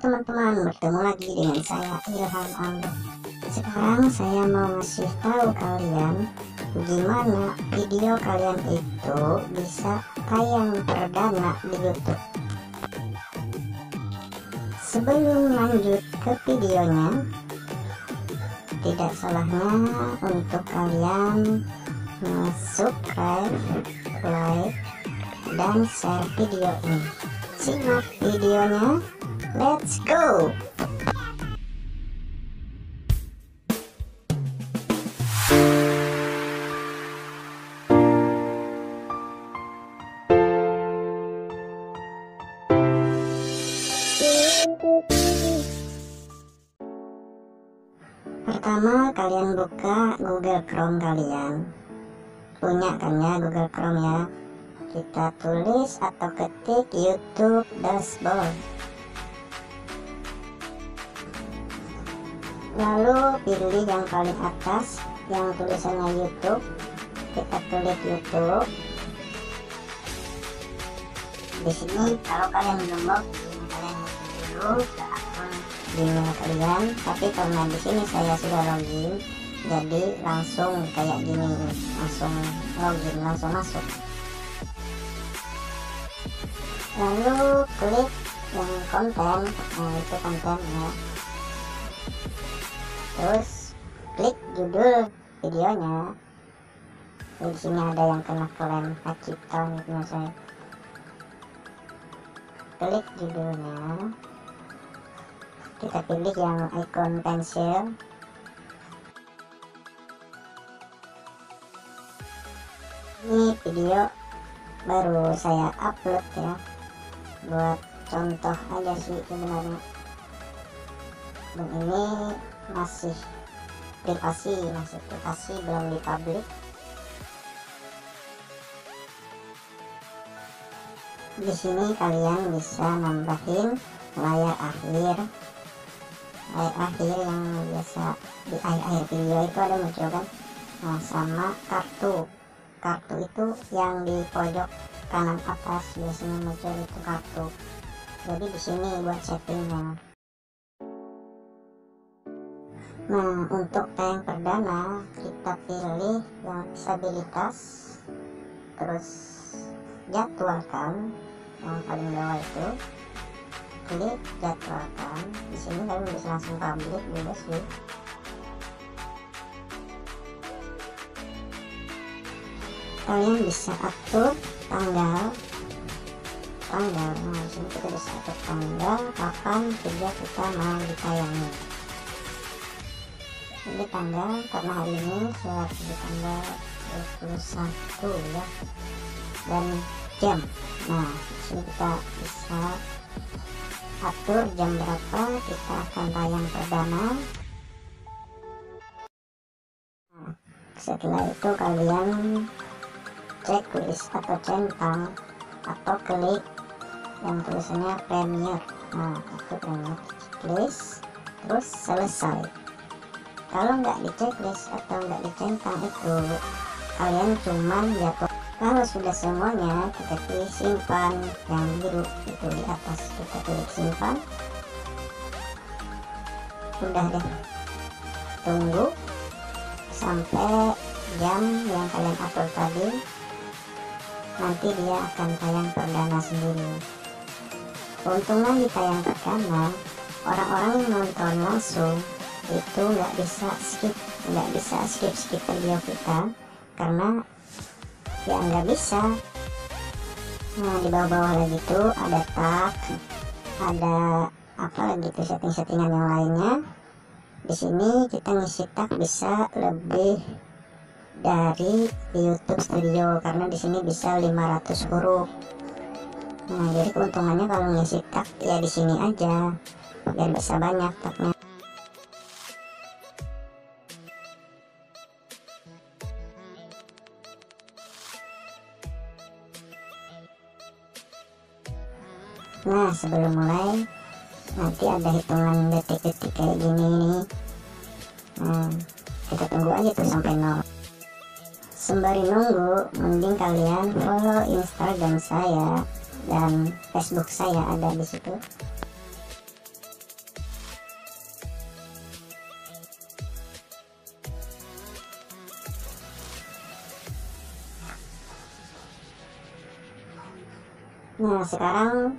teman-teman, bertemu lagi dengan saya Ilham. Sekarang saya mau ngasih tahu kalian gimana video kalian itu bisa tayang perdana di YouTube. Sebelum lanjut ke videonya, tidak salahnya untuk kalian subscribe, like, dan share video ini. Simak videonya, let's go! Pertama, kalian buka Google Chrome kalian. Punya kan ya Google Chrome ya. Kita tulis atau ketik YouTube dashboard. Lalu pilih yang paling atas yang tulisannya YouTube. Kita tulis YouTube. Di sini kalau kalian belum login, kalian dulu ke akun Gmail kalian. Tapi karena di sini saya sudah login, jadi langsung kayak gini, langsung login, langsung masuk. Lalu klik yang konten, nah itu kontennya. Terus klik judul videonya. Di sini ada yang kena klaim hak cipta gitu saya. Klik judulnya. Kita pilih yang icon pensil. Ini video baru saya upload ya, buat contoh aja sih sebenarnya. Dan ini masih privasi, belum dipublik. Di sini kalian bisa nambahin layar akhir yang biasa di akhir video itu ada muncul kan. Nah, sama kartu itu yang di pojok kanan atas biasanya muncul itu kartu. Jadi di sini buat settingnya. Nah, untuk tayang perdana kita pilih yang disabilitas, terus jadwalkan yang paling bawah itu, klik jadwalkan. Di sini kalian bisa langsung publik bebas sih. Kalian bisa atur tanggal. Nah, di sini kita bisa atur tanggal kapan video kita mau ditayangi. Ini tanggal karena hari ini saya di tanggal 21 ya, dan jam. Nah, di sini kita bisa atur jam berapa kita akan tayang perdana. Nah, setelah itu kalian checklist atau centang atau klik yang tulisannya premiere. Nah, itu premiere, checklist, terus selesai. Kalau nggak di checklist atau nggak dicentang itu, kalian cuman jatuh. Kalau sudah semuanya, kita pilih simpan yang biru itu di atas, kita klik simpan. Udah deh, tunggu sampai jam yang kalian atur tadi, nanti dia akan tayang perdana sendiri. Keuntungan di tayang perdana, orang-orang yang nonton langsung itu nggak bisa skip video kita, karena ya nggak bisa. Nah, di bawah-bawah lagi tuh ada tag, ada apa lagi tuh setting-settingan yang lainnya. Di sini kita ngisi tag bisa lebih dari YouTube Studio, karena di sini bisa 500 huruf. Nah, jadi keuntungannya kalau ngisi tag ya di sini aja, biar bisa banyak tagnya. Nah, sebelum mulai nanti ada hitungan detik-detik kayak gini nih. Nah, kita tunggu aja tuh sampai 0. Sembari nunggu, mending kalian follow Instagram saya dan Facebook saya ada di situ. Nah sekarang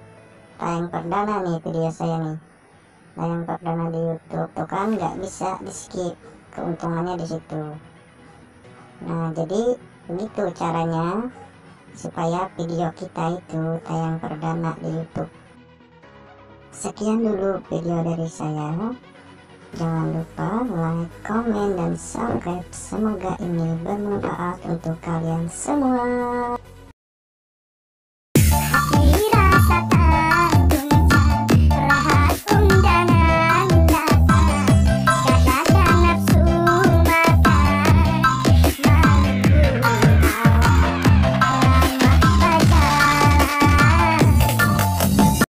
tayang perdana nih video saya nih, tayang perdana di YouTube tuh kan nggak bisa di skip, keuntungannya di situ. Nah jadi begitu caranya supaya video kita itu tayang perdana di YouTube. Sekian dulu video dari saya. Jangan lupa like, komen, dan subscribe. Semoga ini bermanfaat untuk kalian semua.